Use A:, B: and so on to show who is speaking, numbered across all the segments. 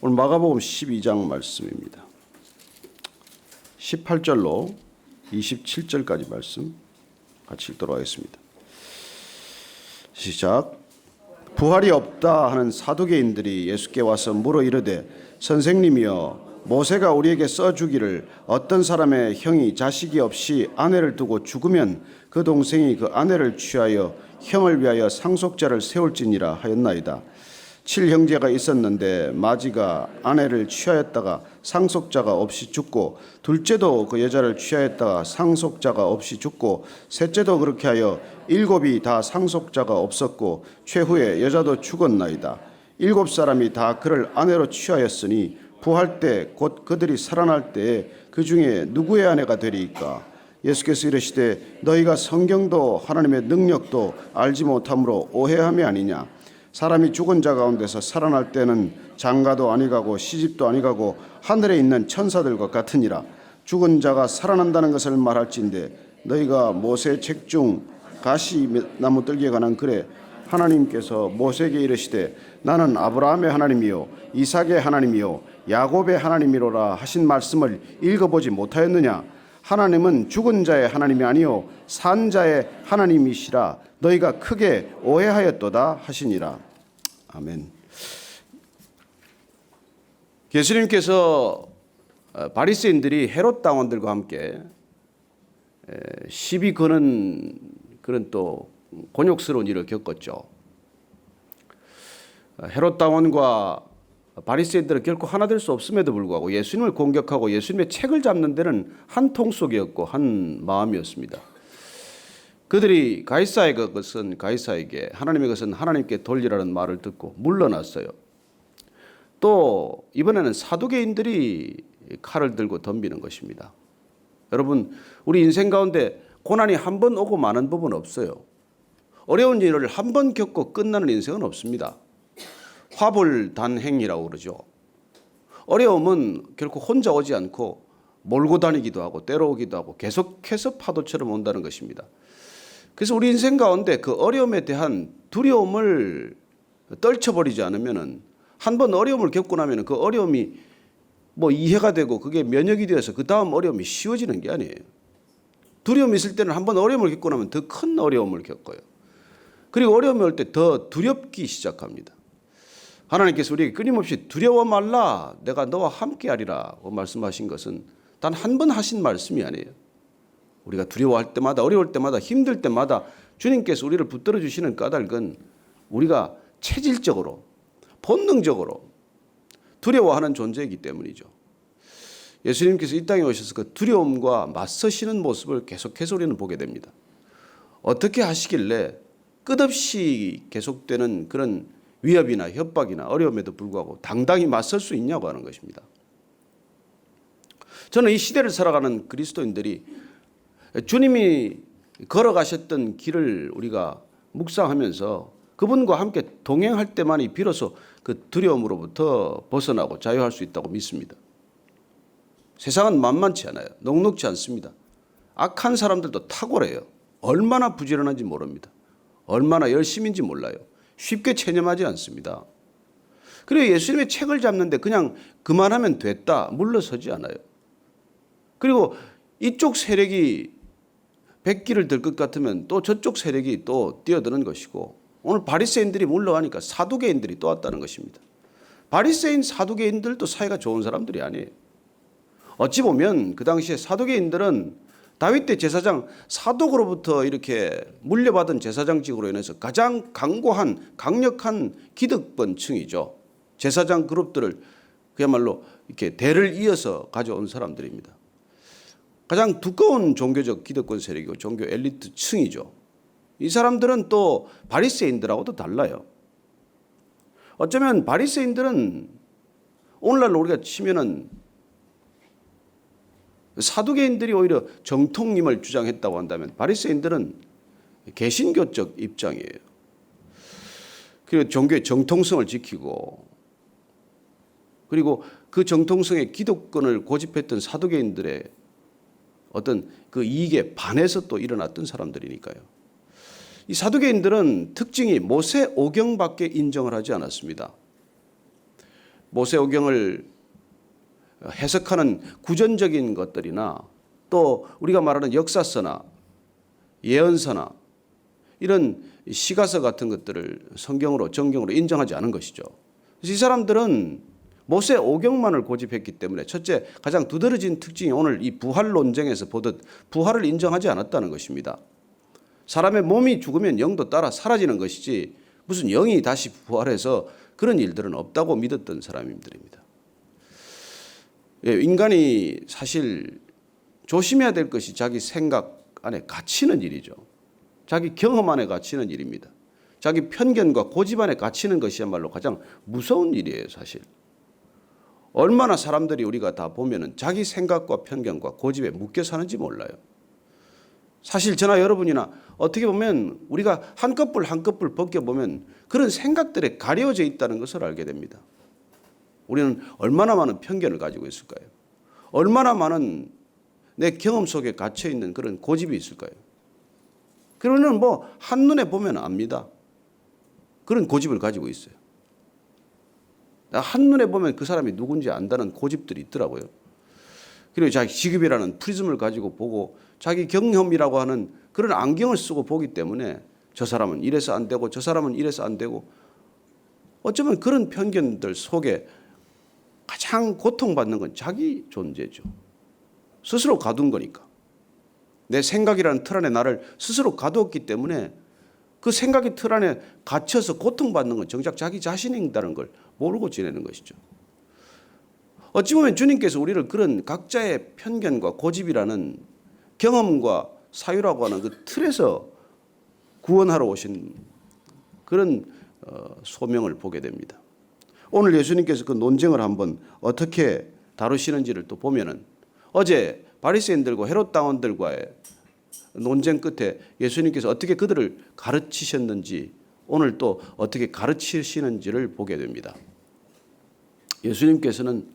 A: 오늘 마가복음 12장 말씀입니다. 18절로 27절까지 말씀 같이 읽도록 하겠습니다. 시작. 부활이 없다 하는 사두개인들이 예수께 와서 물어 이르되 선생님이여 모세가 우리에게 써주기를 어떤 사람의 형이 자식이 없이 아내를 두고 죽으면 그 동생이 그 아내를 취하여 형을 위하여 상속자를 세울지니라 하였나이다. 7형제가 있었는데 마지가 아내를 취하였다가 상속자가 없이 죽고 둘째도 그 여자를 취하였다가 상속자가 없이 죽고 셋째도 그렇게 하여 7이 다 상속자가 없었고 최후에 여자도 죽었나이다. 7사람이 다 그를 아내로 취하였으니 부활 때 곧 그들이 살아날 때에 그 중에 누구의 아내가 되리이까? 예수께서 이르시되 너희가 성경도 하나님의 능력도 알지 못함으로 오해함이 아니냐? 사람이 죽은 자 가운데서 살아날 때는 장가도 아니가고 시집도 아니가고 하늘에 있는 천사들과 같으니라. 죽은 자가 살아난다는 것을 말할진대 너희가 모세 책 중 가시나무 뜰기에 관한 글에 하나님께서 모세에게 이르시되 나는 아브라함의 하나님이요 이삭의 하나님이요 야곱의 하나님이로라 하신 말씀을 읽어보지 못하였느냐? 하나님은 죽은 자의 하나님이 아니요 산 자의 하나님이시라 너희가 크게 오해하였도다 하시니라. 아멘. 예수님께서 바리새인들이 헤롯 당원들과 함께 시비 거는 그런 또 곤욕스러운 일을 겪었죠. 헤롯 당원과 바리새인들은 결코 하나 될 수 없음에도 불구하고 예수님을 공격하고 예수님의 책을 잡는 데는 한 통속이었고 한 마음이었습니다. 그들이 가이사의 것은 가이사에게 하나님의 것은 하나님께 돌리라는 말을 듣고 물러났어요. 또 이번에는 사두개인들이 칼을 들고 덤비는 것입니다. 여러분 우리 인생 가운데 고난이 한 번 오고 마는 법은 없어요. 어려운 일을 한 번 겪고 끝나는 인생은 없습니다. 화불단행이라고 그러죠. 어려움은 결코 혼자 오지 않고 몰고 다니기도 하고 때려오기도 하고 계속해서 파도처럼 온다는 것입니다. 그래서 우리 인생 가운데 그 어려움에 대한 두려움을 떨쳐버리지 않으면은 한 번 어려움을 겪고 나면 그 어려움이 뭐 이해가 되고 그게 면역이 되어서 그 다음 어려움이 쉬워지는 게 아니에요. 두려움이 있을 때는 한 번 어려움을 겪고 나면 더 큰 어려움을 겪어요. 그리고 어려움이 올 때 더 두렵기 시작합니다. 하나님께서 우리에게 끊임없이 두려워 말라 내가 너와 함께하리라고 말씀하신 것은 단 한 번 하신 말씀이 아니에요. 우리가 두려워할 때마다 어려울 때마다 힘들 때마다 주님께서 우리를 붙들어 주시는 까닭은 우리가 체질적으로 본능적으로 두려워하는 존재이기 때문이죠. 예수님께서 이 땅에 오셔서 그 두려움과 맞서시는 모습을 계속해서 우리는 보게 됩니다. 어떻게 하시길래 끝없이 계속되는 그런 위협이나 협박이나 어려움에도 불구하고 당당히 맞설 수 있냐고 하는 것입니다. 저는 이 시대를 살아가는 그리스도인들이 주님이 걸어가셨던 길을 우리가 묵상하면서 그분과 함께 동행할 때만이 비로소 그 두려움으로부터 벗어나고 자유할 수 있다고 믿습니다. 세상은 만만치 않아요. 녹록지 않습니다. 악한 사람들도 탁월해요. 얼마나 부지런한지 모릅니다. 얼마나 열심인지 몰라요. 쉽게 체념하지 않습니다. 그리고 예수님의 책을 잡는데 그냥 그만하면 됐다 물러서지 않아요. 그리고 이쪽 세력이 백기를 들 것 같으면 또 저쪽 세력이 또 뛰어드는 것이고 오늘 바리새인들이 물러가니까 사두개인들이 또 왔다는 것입니다. 바리새인 사두개인들도 사이가 좋은 사람들이 아니에요. 어찌 보면 그 당시에 사두개인들은 다윗 때 제사장 사독으로부터 이렇게 물려받은 제사장직으로 인해서 가장 강고한 강력한 기득권층이죠. 제사장 그룹들을 그야말로 이렇게 대를 이어서 가져온 사람들입니다. 가장 두꺼운 종교적 기득권 세력이고 종교 엘리트층이죠. 이 사람들은 또 바리새인들하고도 달라요. 어쩌면 바리새인들은 오늘날 우리가 치면은 사두개인들이 오히려 정통님을 주장했다고 한다면 바리새인들은 개신교적 입장이에요. 그리고 종교의 정통성을 지키고 그리고 그 정통성의 기득권을 고집했던 사두개인들의 어떤 그 이익에 반해서 또 일어났던 사람들이니까요. 이 사두개인들은 특징이 모세 오경밖에 인정을 하지 않았습니다. 모세오경을 해석하는 구전적인 것들이나 또 우리가 말하는 역사서나 예언서나 이런 시가서 같은 것들을 성경으로 정경으로 인정하지 않은 것이죠. 그래서 이 사람들은 모세오경만을 고집했기 때문에 첫째 가장 두드러진 특징이 오늘 이 부활 논쟁에서 보듯 부활을 인정하지 않았다는 것입니다. 사람의 몸이 죽으면 영도 따라 사라지는 것이지 무슨 영이 다시 부활해서 그런 일들은 없다고 믿었던 사람들입니다. 인간이 사실 조심해야 될 것이 자기 생각 안에 갇히는 일이죠. 자기 경험 안에 갇히는 일입니다. 자기 편견과 고집 안에 갇히는 것이야말로 가장 무서운 일이에요, 사실. 얼마나 사람들이 우리가 다 보면은 자기 생각과 편견과 고집에 묶여 사는지 몰라요. 사실 저나 여러분이나 어떻게 보면 우리가 한꺼풀 한꺼풀 벗겨보면 그런 생각들에 가려져 있다는 것을 알게 됩니다. 우리는 얼마나 많은 편견을 가지고 있을까요? 얼마나 많은 내 경험 속에 갇혀있는 그런 고집이 있을까요? 그러면 뭐 한눈에 보면 압니다. 그런 고집을 가지고 있어요. 한눈에 보면 그 사람이 누군지 안다는 고집들이 있더라고요. 그리고 자기 직업이라는 프리즘을 가지고 보고 자기 경험이라고 하는 그런 안경을 쓰고 보기 때문에 저 사람은 이래서 안 되고 저 사람은 이래서 안 되고 어쩌면 그런 편견들 속에 가장 고통받는 건 자기 존재죠. 스스로 가둔 거니까. 내 생각이라는 틀 안에 나를 스스로 가두었기 때문에 그 생각의 틀 안에 갇혀서 고통받는 건 정작 자기 자신이다는 걸 모르고 지내는 것이죠. 어찌 보면 주님께서 우리를 그런 각자의 편견과 고집이라는 경험과 사유라고 하는 그 틀에서 구원하러 오신 그런 소명을 보게 됩니다. 오늘 예수님께서 그 논쟁을 한번 어떻게 다루시는지를 또 보면은 어제 바리새인들과 헤롯 당원들과의 논쟁 끝에 예수님께서 어떻게 그들을 가르치셨는지 오늘 또 어떻게 가르치시는지를 보게 됩니다. 예수님께서는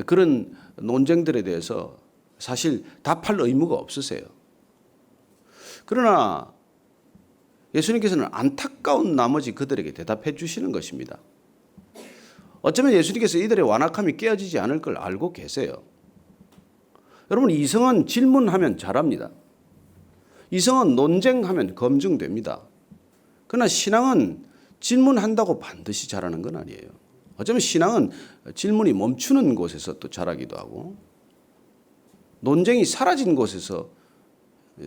A: 그런 논쟁들에 대해서 사실 답할 의무가 없으세요. 그러나 예수님께서는 안타까운 나머지 그들에게 대답해 주시는 것입니다. 어쩌면 예수님께서 이들의 완악함이 깨어지지 않을 걸 알고 계세요. 여러분, 이성은 질문하면 잘합니다. 이성은 논쟁하면 검증됩니다. 그러나 신앙은 질문한다고 반드시 잘하는 건 아니에요. 어쩌면 신앙은 질문이 멈추는 곳에서 또 잘하기도 하고 논쟁이 사라진 곳에서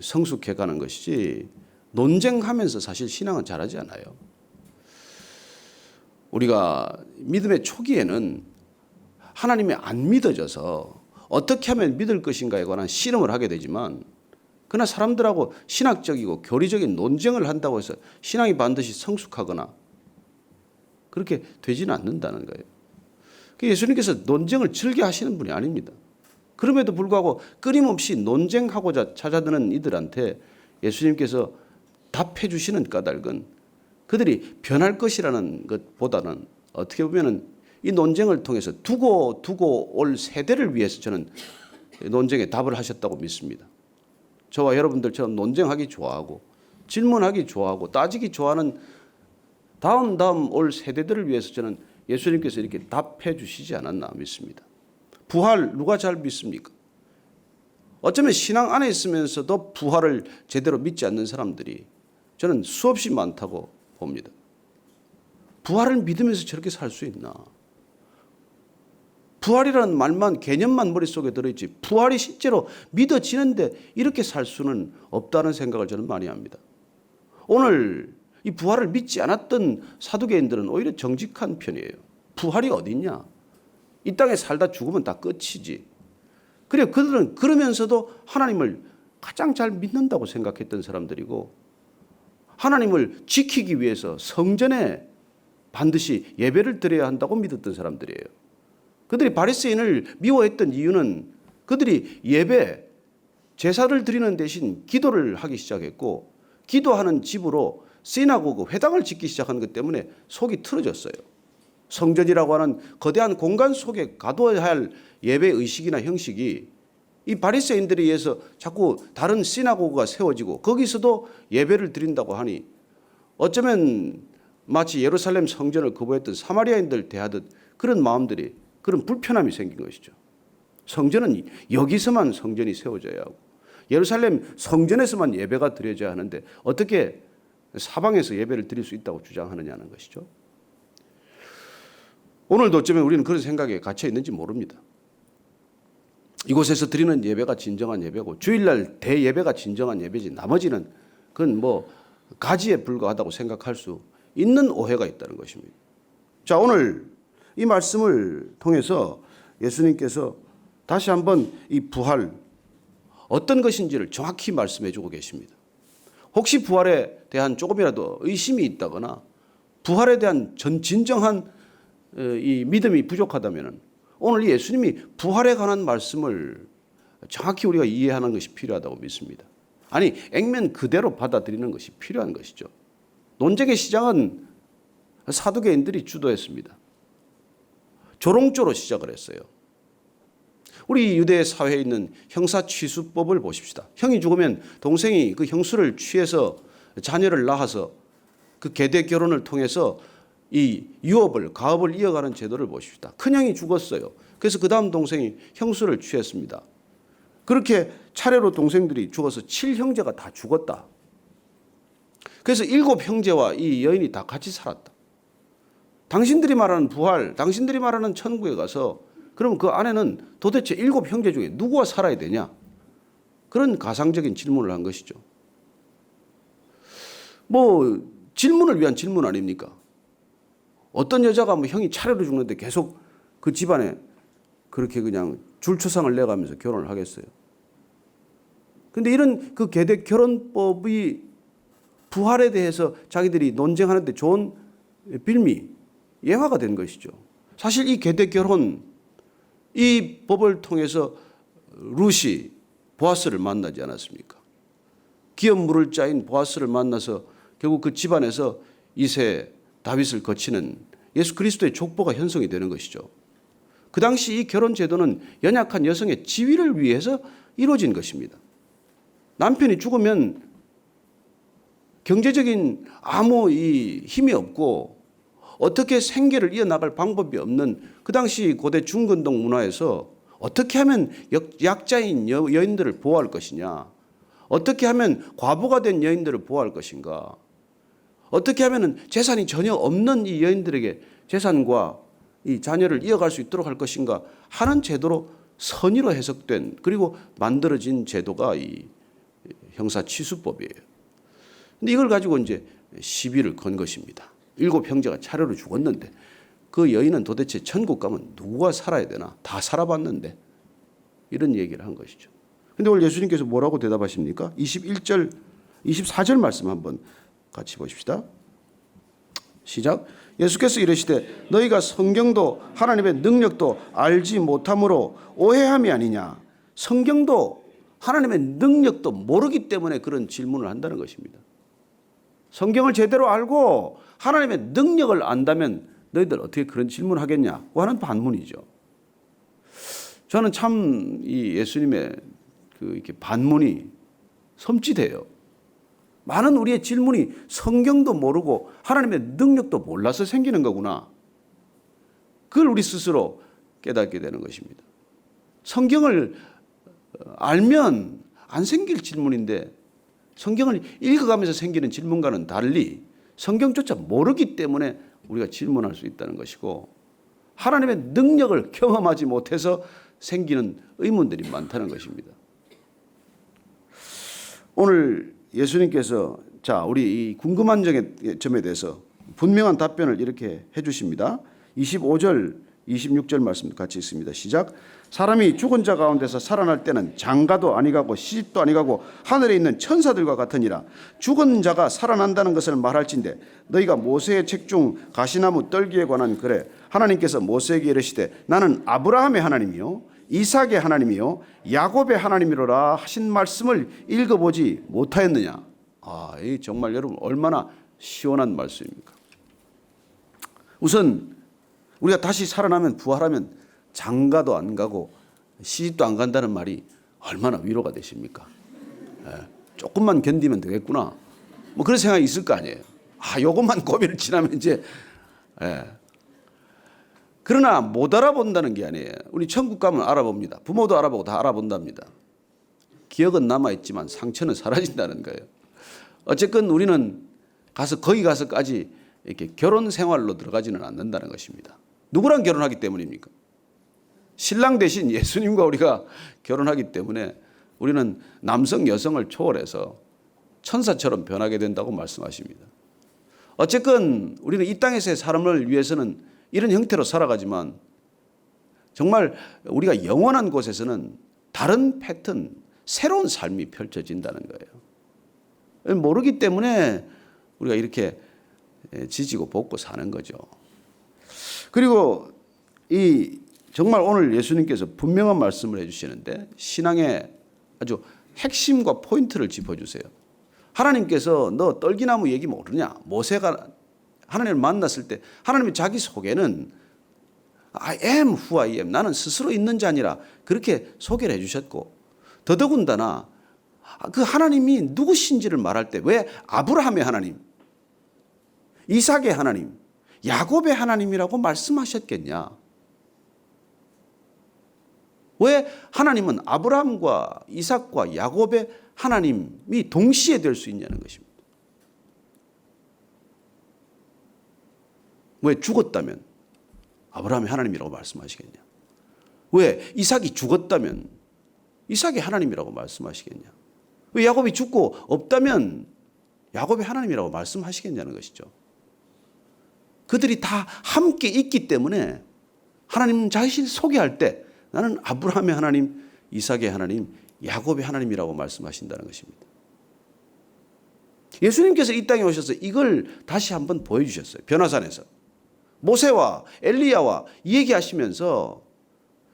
A: 성숙해가는 것이지 논쟁하면서 사실 신앙은 잘하지 않아요. 우리가 믿음의 초기에는 하나님이 안 믿어져서 어떻게 하면 믿을 것인가에 관한 실험을 하게 되지만 그러나 사람들하고 신학적이고 교리적인 논쟁을 한다고 해서 신앙이 반드시 성숙하거나 그렇게 되지는 않는다는 거예요. 예수님께서 논쟁을 즐겨 하시는 분이 아닙니다. 그럼에도 불구하고 끊임없이 논쟁하고자 찾아드는 이들한테 예수님께서 답해 주시는 까닭은 그들이 변할 것이라는 것보다는 어떻게 보면 이 논쟁을 통해서 두고 올 세대를 위해서 저는 논쟁에 답을 하셨다고 믿습니다. 저와 여러분들처럼 논쟁하기 좋아하고 질문하기 좋아하고 따지기 좋아하는 다음 올 세대들을 위해서 저는 예수님께서 이렇게 답해 주시지 않았나 믿습니다. 부활 누가 잘 믿습니까? 어쩌면 신앙 안에 있으면서도 부활을 제대로 믿지 않는 사람들이 저는 수없이 많다고 봅니다. 부활을 믿으면서 저렇게 살 수 있나? 부활이라는 말만 개념만 머릿속에 들어있지 부활이 실제로 믿어지는데 이렇게 살 수는 없다는 생각을 저는 많이 합니다. 오늘 이 부활을 믿지 않았던 사두개인들은 오히려 정직한 편이에요. 부활이 어딨냐? 이 땅에 살다 죽으면 다 끝이지. 그래 그들은 그러면서도 하나님을 가장 잘 믿는다고 생각했던 사람들이고 하나님을 지키기 위해서 성전에 반드시 예배를 드려야 한다고 믿었던 사람들이에요. 그들이 바리새인을 미워했던 이유는 그들이 예배, 제사를 드리는 대신 기도를 하기 시작했고 기도하는 집으로 시나고그, 회당을 짓기 시작한 것 때문에 속이 틀어졌어요. 성전이라고 하는 거대한 공간 속에 가둬야 할 예배 의식이나 형식이 이 바리새인들에 의해서 자꾸 다른 시나고그가 세워지고 거기서도 예배를 드린다고 하니 어쩌면 마치 예루살렘 성전을 거부했던 사마리아인들 대하듯 그런 마음들이, 그런 불편함이 생긴 것이죠. 성전은 여기서만 성전이 세워져야 하고 예루살렘 성전에서만 예배가 드려져야 하는데 어떻게 사방에서 예배를 드릴 수 있다고 주장하느냐는 것이죠. 오늘도 어쩌면 우리는 그런 생각에 갇혀 있는지 모릅니다. 이곳에서 드리는 예배가 진정한 예배고 주일날 대예배가 진정한 예배지 나머지는 그건 뭐 가지에 불과하다고 생각할 수 있는 오해가 있다는 것입니다. 자, 오늘 이 말씀을 통해서 예수님께서 다시 한번 이 부활 어떤 것인지를 정확히 말씀해 주고 계십니다. 혹시 부활에 대한 조금이라도 의심이 있다거나 부활에 대한 진정한 이 믿음이 부족하다면 오늘 예수님이 부활에 관한 말씀을 정확히 우리가 이해하는 것이 필요하다고 믿습니다. 아니, 액면 그대로 받아들이는 것이 필요한 것이죠. 논쟁의 시작은 사두개인들이 주도했습니다. 조롱조로 시작을 했어요. 우리 유대 사회에 있는 형사취수법을 보십시다. 형이 죽으면 동생이 그 형수를 취해서 자녀를 낳아서 그 계대 결혼을 통해서 이 유업을, 가업을 이어가는 제도를 보십시다. 큰형이 죽었어요. 그래서 그 다음 동생이 형수를 취했습니다. 그렇게 차례로 동생들이 죽어서 7형제가 다 죽었다. 그래서 7형제와 이 여인이 다 같이 살았다. 당신들이 말하는 부활, 당신들이 말하는 천국에 가서 그럼 그 안에는 도대체 7형제 중에 누구와 살아야 되냐? 그런 가상적인 질문을 한 것이죠. 뭐 질문을 위한 질문 아닙니까? 어떤 여자가 뭐 형이 차례로 죽는데 계속 그 집안에 그렇게 그냥 줄초상을 내가면서 결혼을 하겠어요. 근데 이런 그 계대 결혼법이 부활에 대해서 자기들이 논쟁하는데 좋은 빌미, 예화가 된 것이죠. 사실 이 계대 결혼, 이 법을 통해서 룻이 보아스를 만나지 않았습니까? 기업 물을 자인 보아스를 만나서 결국 그 집안에서 이세 다윗을 거치는 예수 그리스도의 족보가 형성이 되는 것이죠. 그 당시 이 결혼 제도는 연약한 여성의 지위를 위해서 이루어진 것입니다. 남편이 죽으면 경제적인 아무 이 힘이 없고 어떻게 생계를 이어나갈 방법이 없는 그 당시 고대 중근동 문화에서 어떻게 하면 약자인 여인들을 보호할 것이냐, 어떻게 하면 과부가 된 여인들을 보호할 것인가, 어떻게 하면 재산이 전혀 없는 이 여인들에게 재산과 이 자녀를 이어갈 수 있도록 할 것인가 하는 제도로 선의로 해석된 그리고 만들어진 제도가 이 형사취수법이에요. 근데 이걸 가지고 이제 시비를 건 것입니다. 7형제가 차례로 죽었는데 그 여인은 도대체 천국 가면 누가 살아야 되나? 다 살아봤는데 이런 얘기를 한 것이죠. 근데 오늘 예수님께서 뭐라고 대답하십니까? 21절, 24절 말씀 한번 같이 보십시다. 시작. 예수께서 이르시되 너희가 성경도 하나님의 능력도 알지 못함으로 오해함이 아니냐. 성경도 하나님의 능력도 모르기 때문에 그런 질문을 한다는 것입니다. 성경을 제대로 알고 하나님의 능력을 안다면 너희들 어떻게 그런 질문을 하겠냐고 하는 반문이죠. 저는 참 이 예수님의 그 이렇게 반문이 섬찟해요. 많은 우리의 질문이 성경도 모르고 하나님의 능력도 몰라서 생기는 거구나. 그걸 우리 스스로 깨닫게 되는 것입니다. 성경을 알면 안 생길 질문인데 성경을 읽어가면서 생기는 질문과는 달리 성경조차 모르기 때문에 우리가 질문할 수 있다는 것이고 하나님의 능력을 경험하지 못해서 생기는 의문들이 많다는 것입니다. 오늘 예수님께서 자, 우리 이 궁금한 점에 대해서 분명한 답변을 이렇게 해 주십니다. 25절, 26절 말씀 같이 있습니다. 시작. 사람이 죽은 자 가운데서 살아날 때는 장가도 아니가고 시집도 아니가고 하늘에 있는 천사들과 같으니라. 죽은 자가 살아난다는 것을 말할진대 너희가 모세의 책 중 가시나무 떨기에 관한 글에 하나님께서 모세에게 이르시되 나는 아브라함의 하나님이요 이삭의 하나님이요 야곱의 하나님이로라 하신 말씀을 읽어보지 못하였느냐. 이 정말 여러분 얼마나 시원한 말씀입니까? 우선 우리가 다시 살아나면 부활하면 장가도 안 가고 시집도 안 간다는 말이 얼마나 위로가 되십니까? 조금만 견디면 되겠구나. 뭐 그런 생각이 있을 거 아니에요. 요것만 고민을 지나면 이제 그러나 못 알아본다는 게 아니에요. 우리 천국 가면 알아봅니다. 부모도 알아보고 다 알아본답니다. 기억은 남아있지만 상처는 사라진다는 거예요. 어쨌건 우리는 거기 가서까지 이렇게 결혼 생활로 들어가지는 않는다는 것입니다. 누구랑 결혼하기 때문입니까? 신랑 대신 예수님과 우리가 결혼하기 때문에 우리는 남성, 여성을 초월해서 천사처럼 변하게 된다고 말씀하십니다. 어쨌건 우리는 이 땅에서의 삶을 위해서는 이런 형태로 살아가지만 정말 우리가 영원한 곳에서는 다른 패턴, 새로운 삶이 펼쳐진다는 거예요. 모르기 때문에 우리가 이렇게 지지고 볶고 사는 거죠. 그리고 정말 오늘 예수님께서 분명한 말씀을 해주시는데 신앙의 아주 핵심과 포인트를 짚어주세요. 하나님께서 너 떨기나무 얘기 모르냐? 모세가 하나님을 만났을 때 하나님이 자기 속에는 I am who I am. 나는 스스로 있는 자니라 그렇게 소개를 해주셨고 더더군다나 그 하나님이 누구신지를 말할 때 왜 아브라함의 하나님, 이삭의 하나님, 야곱의 하나님이라고 말씀하셨겠냐? 왜 하나님은 아브라함과 이삭과 야곱의 하나님이 동시에 될 수 있냐는 것입니다. 왜 죽었다면 아브라함의 하나님이라고 말씀하시겠냐? 왜 이삭이 죽었다면 이삭의 하나님이라고 말씀하시겠냐? 왜 야곱이 죽고 없다면 야곱의 하나님이라고 말씀하시겠냐는 것이죠. 그들이 다 함께 있기 때문에 하나님 자신을 소개할 때 나는 아브라함의 하나님, 이삭의 하나님, 야곱의 하나님이라고 말씀하신다는 것입니다. 예수님께서 이 땅에 오셔서 이걸 다시 한번 보여주셨어요. 변화산에서. 모세와 엘리야와 얘기하시면서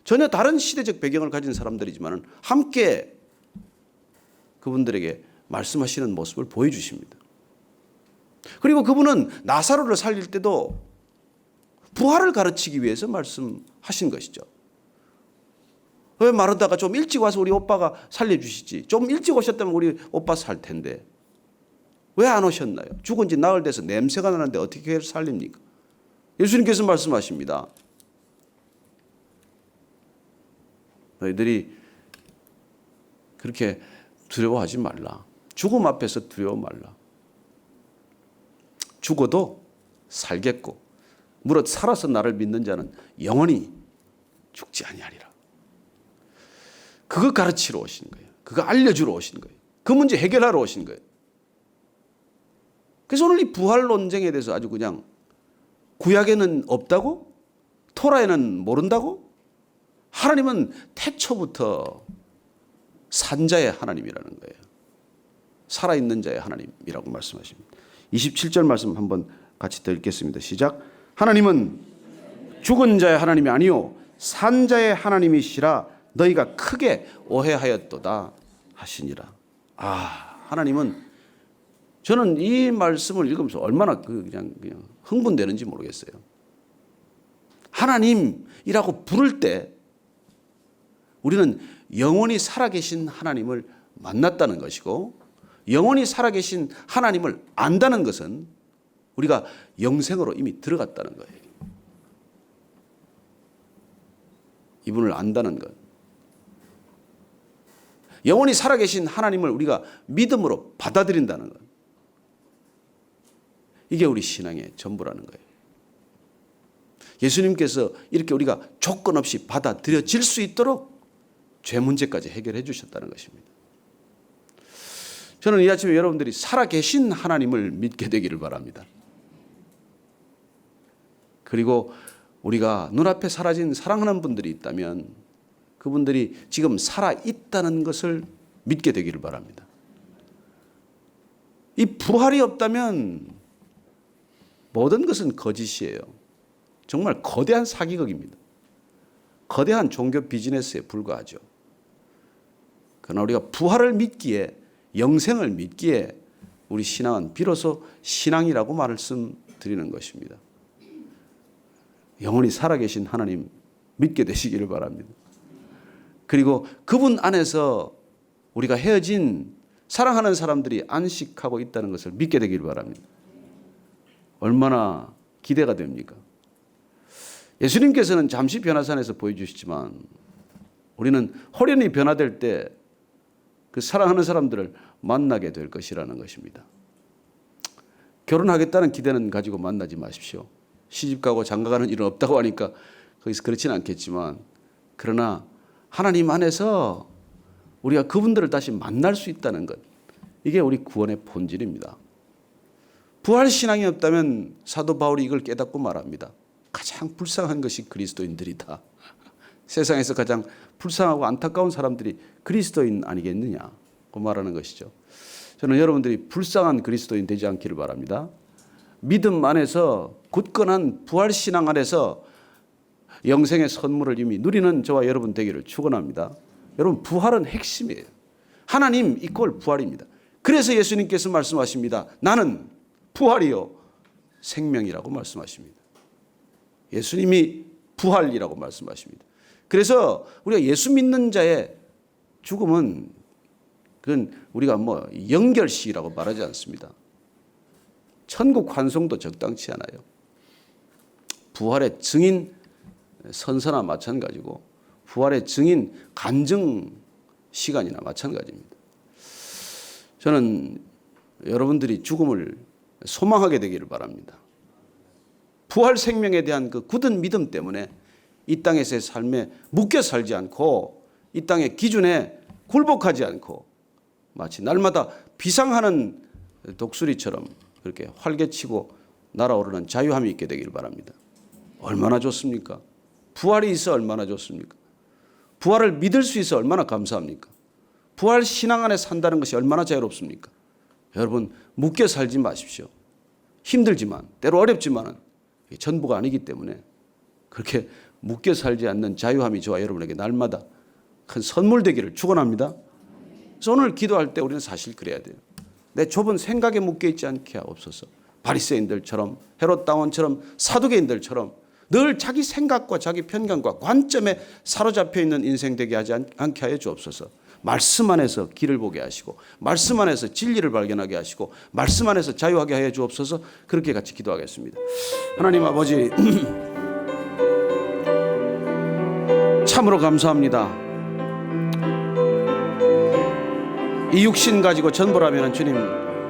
A: 전혀 다른 시대적 배경을 가진 사람들이지만 함께 그분들에게 말씀하시는 모습을 보여주십니다. 그리고 그분은 나사로를 살릴 때도 부활을 가르치기 위해서 말씀하신 것이죠. 왜 마르다가 좀 일찍 와서 우리 오빠가 살려주시지. 좀 일찍 오셨다면 우리 오빠 살 텐데. 왜 안 오셨나요? 죽은 지 나흘 돼서 냄새가 나는데 어떻게 살립니까? 예수님께서 말씀하십니다. 너희들이 그렇게 두려워하지 말라. 죽음 앞에서 두려워 말라. 죽어도 살겠고 무릇 살아서 나를 믿는 자는 영원히 죽지 아니하리라. 그거 가르치러 오신 거예요. 그거 알려주러 오신 거예요. 그 문제 해결하러 오신 거예요. 그래서 오늘 이 부활 논쟁에 대해서 아주 그냥 구약에는 없다고? 토라에는 모른다고? 하나님은 태초부터 산자의 하나님이라는 거예요. 살아있는 자의 하나님이라고 말씀하십니다. 27절 말씀 한번 같이 더 읽겠습니다. 시작. 하나님은 죽은 자의 하나님이 아니요 산자의 하나님이시라 너희가 크게 오해하였도다 하시니라. 하나님은 저는 이 말씀을 읽으면서 얼마나 그냥 흥분되는지 모르겠어요. 하나님이라고 부를 때 우리는 영원히 살아계신 하나님을 만났다는 것이고 영원히 살아계신 하나님을 안다는 것은 우리가 영생으로 이미 들어갔다는 거예요. 이분을 안다는 것. 영원히 살아계신 하나님을 우리가 믿음으로 받아들인다는 것. 이게 우리 신앙의 전부라는 거예요. 예수님께서 이렇게 우리가 조건 없이 받아들여질 수 있도록 죄 문제까지 해결해 주셨다는 것입니다. 저는 이 아침에 여러분들이 살아계신 하나님을 믿게 되기를 바랍니다. 그리고 우리가 눈앞에 사라진 사랑하는 분들이 있다면 그분들이 지금 살아있다는 것을 믿게 되기를 바랍니다. 이 부활이 없다면 모든 것은 거짓이에요. 정말 거대한 사기극입니다. 거대한 종교 비즈니스에 불과하죠. 그러나 우리가 부활을 믿기에 영생을 믿기에 우리 신앙은 비로소 신앙이라고 말씀드리는 것입니다. 영원히 살아계신 하나님 믿게 되시기를 바랍니다. 그리고 그분 안에서 우리가 헤어진 사랑하는 사람들이 안식하고 있다는 것을 믿게 되기를 바랍니다. 얼마나 기대가 됩니까?
B: 예수님께서는 잠시 변화산에서 보여주시지만 우리는 호련히 변화될 때 그 사랑하는 사람들을 만나게 될 것이라는 것입니다. 결혼하겠다는 기대는 가지고 만나지 마십시오. 시집가고 장가가는 일은 없다고 하니까 거기서 그렇지는 않겠지만, 그러나 하나님 안에서 우리가 그분들을 다시 만날 수 있다는 것, 이게 우리 구원의 본질입니다. 부활신앙이 없다면 사도 바울이 이걸 깨닫고 말합니다. 가장 불쌍한 것이 그리스도인들이다. 세상에서 가장 불쌍하고 안타까운 사람들이 그리스도인 아니겠느냐 그 말하는 것이죠. 저는 여러분들이 불쌍한 그리스도인 되지 않기를 바랍니다. 믿음 안에서 굳건한 부활신앙 안에서 영생의 선물을 이미 누리는 저와 여러분 되기를 축원합니다. 여러분, 부활은 핵심이에요. 하나님 이퀄 부활입니다. 그래서 예수님께서 말씀하십니다. 나는 부활이요 생명이라고 말씀하십니다. 예수님이 부활이라고 말씀하십니다. 그래서 우리가 예수 믿는 자의 죽음은 그건 우리가 영결식이라고 말하지 않습니다. 천국 환송도 적당치 않아요. 부활의 증인 선서나 마찬가지고 부활의 증인 간증 시간이나 마찬가지입니다. 저는 여러분들이 죽음을 소망하게 되기를 바랍니다. 부활 생명에 대한 그 굳은 믿음 때문에 이 땅에서의 삶에 묶여 살지 않고 이 땅의 기준에 굴복하지 않고 마치 날마다 비상하는 독수리처럼 그렇게 활개치고 날아오르는 자유함이 있게 되기를 바랍니다. 얼마나 좋습니까? 부활이 있어 얼마나 좋습니까? 부활을 믿을 수 있어 얼마나 감사합니까? 부활 신앙 안에 산다는 것이 얼마나 자유롭습니까? 여러분, 묶여 살지 마십시오. 힘들지만 때로 어렵지만 전부가 아니기 때문에 그렇게 묶여 살지 않는 자유함이 저와 여러분에게 날마다 큰 선물 되기를 축원합니다. 그래서 오늘 기도할 때 우리는 사실 그래야 돼요. 내 좁은 생각에 묶여 있지 않게 하옵소서. 바리새인들처럼 헤롯 당원처럼 사두개인들처럼 늘 자기 생각과 자기 편견과 관점에 사로잡혀 있는 인생 되게 하지 않게 하여 주옵소서. 말씀 안에서 길을 보게 하시고 말씀 안에서 진리를 발견하게 하시고 말씀 안에서 자유하게 하여 주옵소서. 그렇게 같이 기도하겠습니다. 하나님 아버지, 참으로 감사합니다. 이 육신 가지고 전부라면 주님,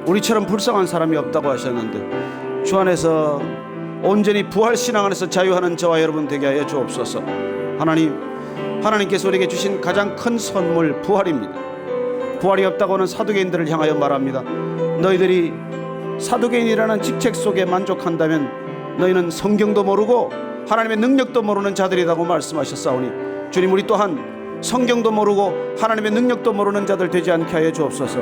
B: 우리처럼 불쌍한 사람이 없다고 하셨는데 주 안에서 온전히 부활신앙 안에서 자유하는 저와 여러분 되게 하여 주옵소서. 하나님께서 우리에게 주신 가장 큰 선물 부활입니다. 부활이 없다고 하는 사두개인들을 향하여 말합니다. 너희들이 사두개인이라는 직책 속에 만족한다면 너희는 성경도 모르고 하나님의 능력도 모르는 자들이라고 말씀하셨사오니 주님, 우리 또한 성경도 모르고 하나님의 능력도 모르는 자들 되지 않게 하여 주옵소서.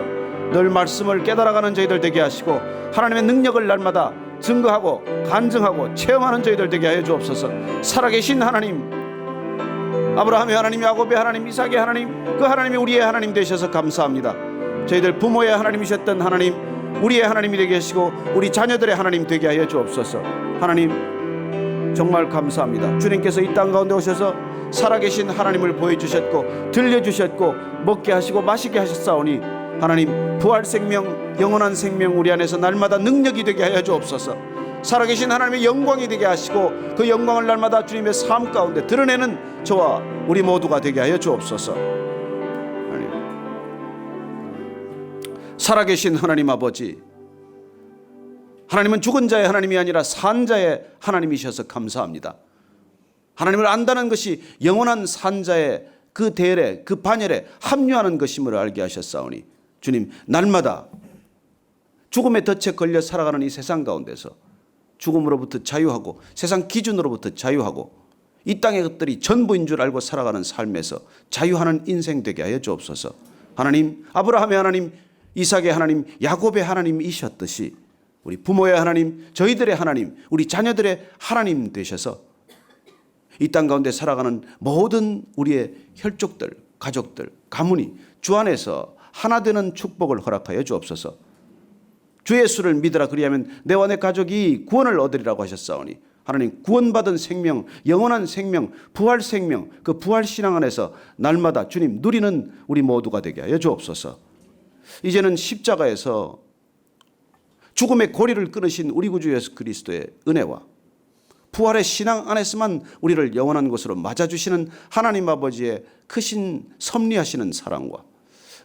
B: 늘 말씀을 깨달아가는 저희들 되게 하시고 하나님의 능력을 날마다 증거하고 간증하고 체험하는 저희들 되게 하여 주옵소서. 살아계신 하나님, 아브라함의 하나님, 야곱의 하나님, 이삭의 하나님, 그 하나님이 우리의 하나님 되셔서 감사합니다. 저희들 부모의 하나님이셨던 하나님, 우리의 하나님이 되게 하시고 우리 자녀들의 하나님 되게 하여 주옵소서. 하나님 정말 감사합니다. 주님께서 이 땅 가운데 오셔서 살아계신 하나님을 보여주셨고 들려주셨고 먹게 하시고 마시게 하셨사오니 하나님, 부활 생명, 영원한 생명 우리 안에서 날마다 능력이 되게 하여 주옵소서. 살아계신 하나님의 영광이 되게 하시고 그 영광을 날마다 주님의 삶 가운데 드러내는 저와 우리 모두가 되게 하여 주옵소서. 하나님, 살아계신 하나님 아버지, 하나님은 죽은 자의 하나님이 아니라 산 자의 하나님이셔서 감사합니다. 하나님을 안다는 것이 영원한 산자의 그 대열에, 그 반열에 합류하는 것임을 알게 하셨사오니 주님, 날마다 죽음의 덫에 걸려 살아가는 이 세상 가운데서 죽음으로부터 자유하고 세상 기준으로부터 자유하고 이 땅의 것들이 전부인 줄 알고 살아가는 삶에서 자유하는 인생 되게 하여 주옵소서. 하나님, 아브라함의 하나님, 이삭의 하나님, 야곱의 하나님이셨듯이 우리 부모의 하나님, 저희들의 하나님, 우리 자녀들의 하나님 되셔서 이 땅 가운데 살아가는 모든 우리의 혈족들, 가족들, 가문이 주 안에서 하나 되는 축복을 허락하여 주옵소서. 주 예수를 믿으라 그리하면 내와 내 가족이 구원을 얻으리라고 하셨사오니 하나님, 구원받은 생명, 영원한 생명, 부활 생명, 그 부활 신앙 안에서 날마다 주님 누리는 우리 모두가 되게 하여 주옵소서. 이제는 십자가에서 죽음의 고리를 끊으신 우리 구주 예수 그리스도의 은혜와 부활의 신앙 안에서만 우리를 영원한 곳으로 맞아주시는 하나님 아버지의 크신 섭리하시는 사랑과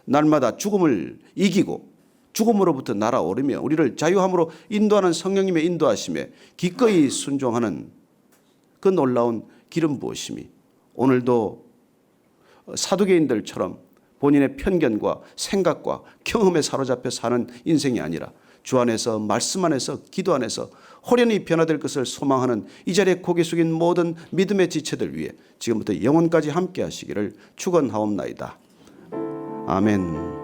B: 날마다 죽음을 이기고 죽음으로부터 날아오르며 우리를 자유함으로 인도하는 성령님의 인도하심에 기꺼이 순종하는 그 놀라운 기름 부으심이 오늘도 사두개인들처럼 본인의 편견과 생각과 경험에 사로잡혀 사는 인생이 아니라 주 안에서 말씀 안에서 기도 안에서 호련히 변화될 것을 소망하는 이 자리에 고개 숙인 모든 믿음의 지체들 위해 지금부터 영원까지 함께 하시기를 축원하옵나이다. 아멘.